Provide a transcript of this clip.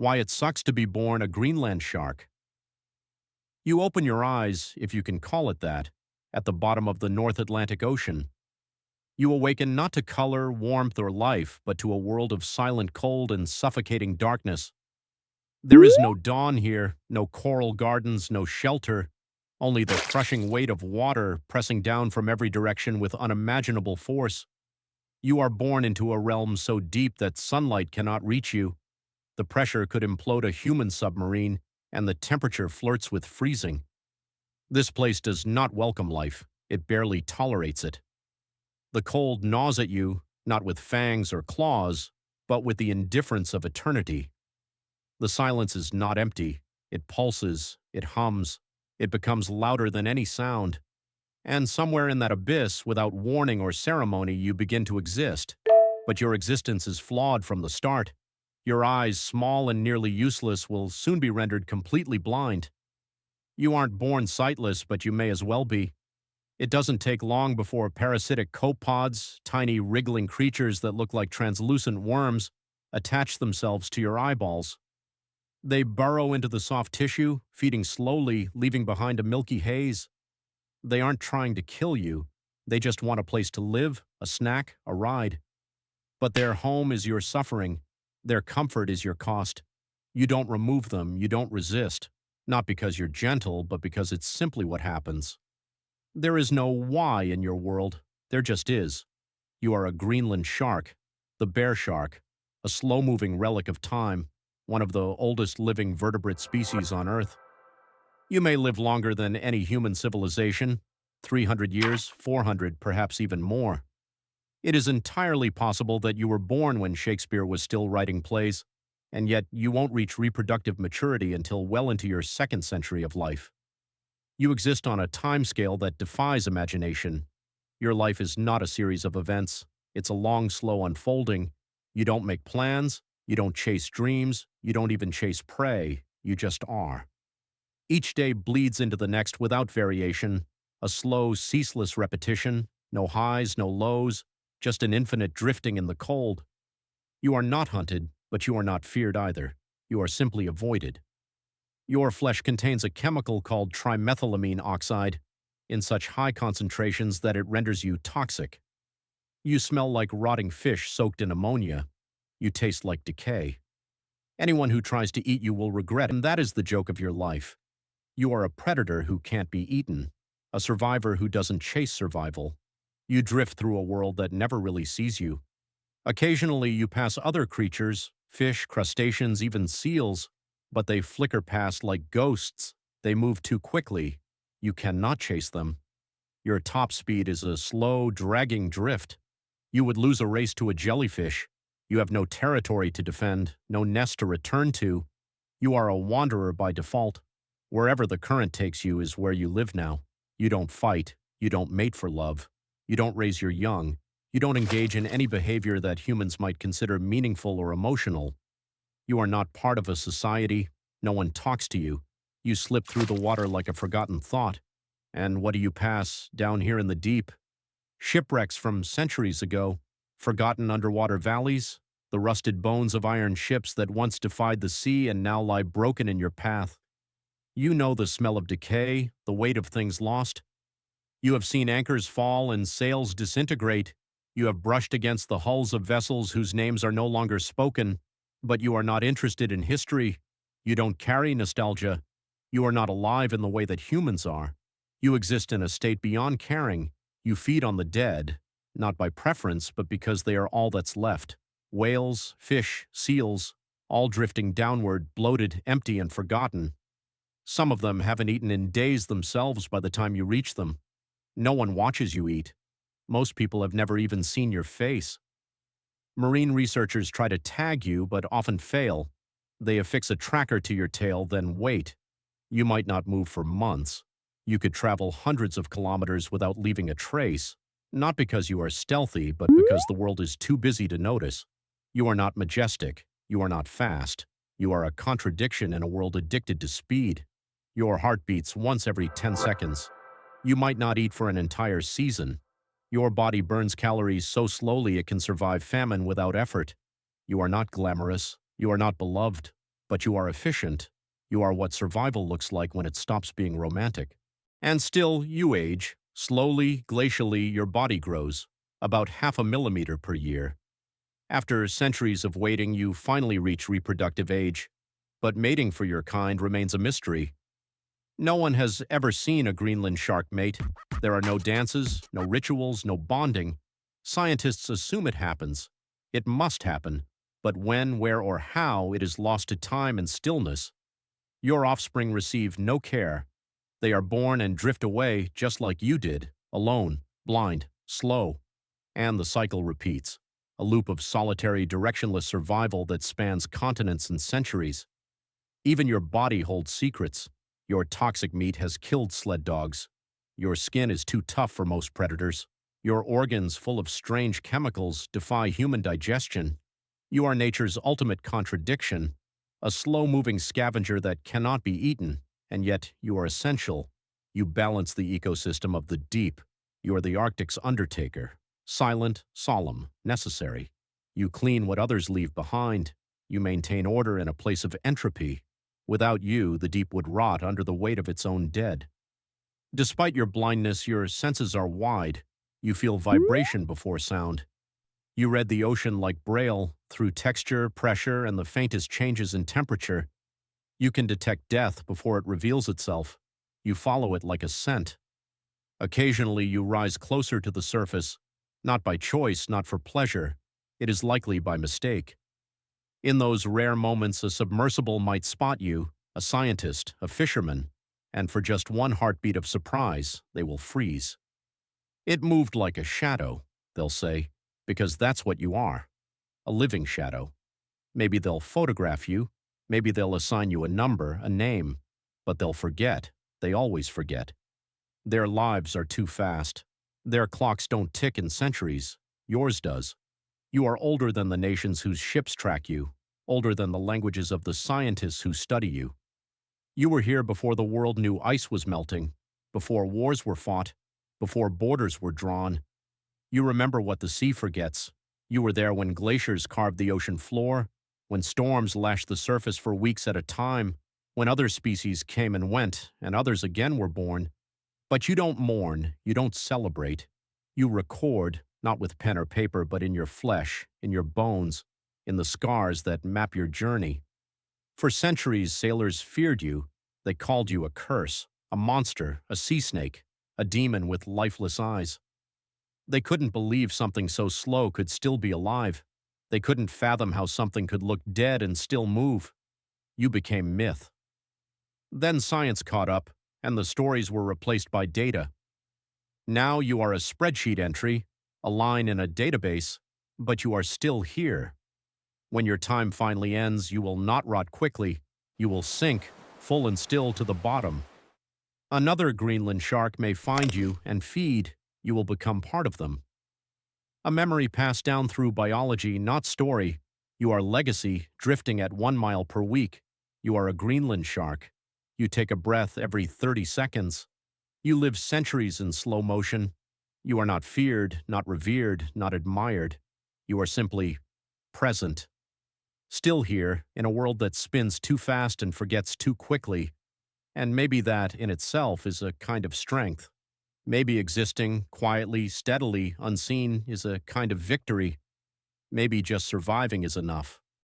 Why it sucks to be born a Greenland shark. You open your eyes, if you can call it that, at the bottom of the North Atlantic Ocean. You awaken not to color, warmth, or life, but to a world of silent cold and suffocating darkness. There is no dawn here, no coral gardens, no shelter, only the crushing weight of water pressing down from every direction with unimaginable force. You are born into a realm so deep that sunlight cannot reach you. The pressure could implode a human submarine, and the temperature flirts with freezing. This place does not welcome life. It barely tolerates it. The cold gnaws at you, not with fangs or claws, but with the indifference of eternity. The silence is not empty. It pulses, it hums, it becomes louder than any sound. And somewhere in that abyss, without warning or ceremony, you begin to exist. But your existence is flawed from the start. Your eyes, small and nearly useless, will soon be rendered completely blind. You aren't born sightless, but you may as well be. It doesn't take long before parasitic copepods, tiny wriggling creatures that look like translucent worms, attach themselves to your eyeballs. They burrow into the soft tissue, feeding slowly, leaving behind a milky haze. They aren't trying to kill you. They just want a place to live, a snack, a ride. But their home is your suffering. Their comfort is your cost. You don't remove them, you don't resist. Not because you're gentle, but because it's simply what happens. There is no why in your world. There just is. You are a Greenland shark, the bear shark, a slow-moving relic of time, one of the oldest living vertebrate species on Earth. You may live longer than any human civilization, 300 years, 400, perhaps even more. It is entirely possible that you were born when Shakespeare was still writing plays, and yet you won't reach reproductive maturity until well into your second century of life. You exist on a timescale that defies imagination. Your life is not a series of events. It's a long, slow unfolding. You don't make plans. You don't chase dreams. You don't even chase prey. You just are. Each day bleeds into the next without variation, a slow, ceaseless repetition, no highs, no lows, just an infinite drifting in the cold. You are not hunted, but you are not feared either. You are simply avoided. Your flesh contains a chemical called trimethylamine oxide in such high concentrations that it renders you toxic. You smell like rotting fish soaked in ammonia. You taste like decay. Anyone who tries to eat you will regret it, and that is the joke of your life. You are a predator who can't be eaten, a survivor who doesn't chase survival. You drift through a world that never really sees you. Occasionally you pass other creatures, fish, crustaceans, even seals, but they flicker past like ghosts. They move too quickly. You cannot chase them. Your top speed is a slow, dragging drift. You would lose a race to a jellyfish. You have no territory to defend, no nest to return to. You are a wanderer by default. Wherever the current takes you is where you live now. You don't fight. You don't mate for love. You don't raise your young. You don't engage in any behavior that humans might consider meaningful or emotional. You are not part of a society. No one talks to you. You slip through the water like a forgotten thought. And what do you pass down here in the deep? Shipwrecks from centuries ago, forgotten underwater valleys, the rusted bones of iron ships that once defied the sea and now lie broken in your path. You know the smell of decay, the weight of things lost. You have seen anchors fall and sails disintegrate. You have brushed against the hulls of vessels whose names are no longer spoken, but you are not interested in history. You don't carry nostalgia. You are not alive in the way that humans are. You exist in a state beyond caring. You feed on the dead, not by preference, but because they are all that's left. Whales, fish, seals, all drifting downward, bloated, empty, and forgotten. Some of them haven't eaten in days themselves by the time you reach them. No one watches you eat. Most people have never even seen your face. Marine researchers try to tag you, but often fail. They affix a tracker to your tail, then wait. You might not move for months. You could travel hundreds of kilometers without leaving a trace, not because you are stealthy, but because the world is too busy to notice. You are not majestic. You are not fast. You are a contradiction in a world addicted to speed. Your heart beats once every 10 seconds. You might not eat for an entire season. Your body burns calories so slowly it can survive famine without effort. You are not glamorous. You are not beloved. but you are efficient. You are what survival looks like when it stops being romantic. And still, you age. Slowly, glacially, your body grows, about 0.5 millimeter per year. After centuries of waiting, you finally reach reproductive age. But mating for your kind remains a mystery. No one has ever seen a Greenland shark mate. There are no dances, no rituals, no bonding. Scientists assume it happens. It must happen. But when, where, or how, it is lost to time and stillness. Your offspring receive no care. They are born and drift away just like you did, alone, blind, slow. And the cycle repeats, a loop of solitary, directionless survival that spans continents and centuries. Even your body holds secrets. Your toxic meat has killed sled dogs. Your skin is too tough for most predators. Your organs, full of strange chemicals, defy human digestion. You are nature's ultimate contradiction, a slow-moving scavenger that cannot be eaten, and yet you are essential. You balance the ecosystem of the deep. You are the Arctic's undertaker, silent, solemn, necessary. You clean what others leave behind. You maintain order in a place of entropy. Without you, the deep would rot under the weight of its own dead. Despite your blindness, your senses are wide. You feel vibration before sound. You read the ocean like Braille, through texture, pressure, and the faintest changes in temperature. You can detect death before it reveals itself. You follow it like a scent. Occasionally, you rise closer to the surface, not by choice, not for pleasure. It is likely by mistake. In those rare moments, a submersible might spot you, a scientist, a fisherman, and for just one heartbeat of surprise, they will freeze. It moved like a shadow, they'll say, because that's what you are, a living shadow. Maybe they'll photograph you, maybe they'll assign you a number, a name, but they'll forget. They always forget. Their lives are too fast. Their clocks don't tick in centuries. Yours does. You are older than the nations whose ships track you, older than the languages of the scientists who study you. You were here before the world knew ice was melting, before wars were fought, before borders were drawn. You remember what the sea forgets. You were there when glaciers carved the ocean floor, when storms lashed the surface for weeks at a time, when other species came and went, and others again were born. But you don't mourn, you don't celebrate. You record, not with pen or paper, but in your flesh, in your bones, in the scars that map your journey. For centuries, sailors feared you. They called you a curse, a monster, a sea snake, a demon with lifeless eyes. They couldn't believe something so slow could still be alive. They couldn't fathom how something could look dead and still move. You became myth. Then science caught up, and the stories were replaced by data. Now you are a spreadsheet entry, a line in a database, but you are still here. When your time finally ends, you will not rot quickly. You will sink, full and still, to the bottom. Another Greenland shark may find you and feed. You will become part of them. A memory passed down through biology, not story. You are legacy, drifting at 1 mile per week. You are a Greenland shark. You take a breath every 30 seconds. You live centuries in slow motion. You are not feared, not revered, not admired. You are simply present. Still here, in a world that spins too fast and forgets too quickly. And maybe that, in itself, is a kind of strength. Maybe existing, quietly, steadily, unseen, is a kind of victory. Maybe just surviving is enough.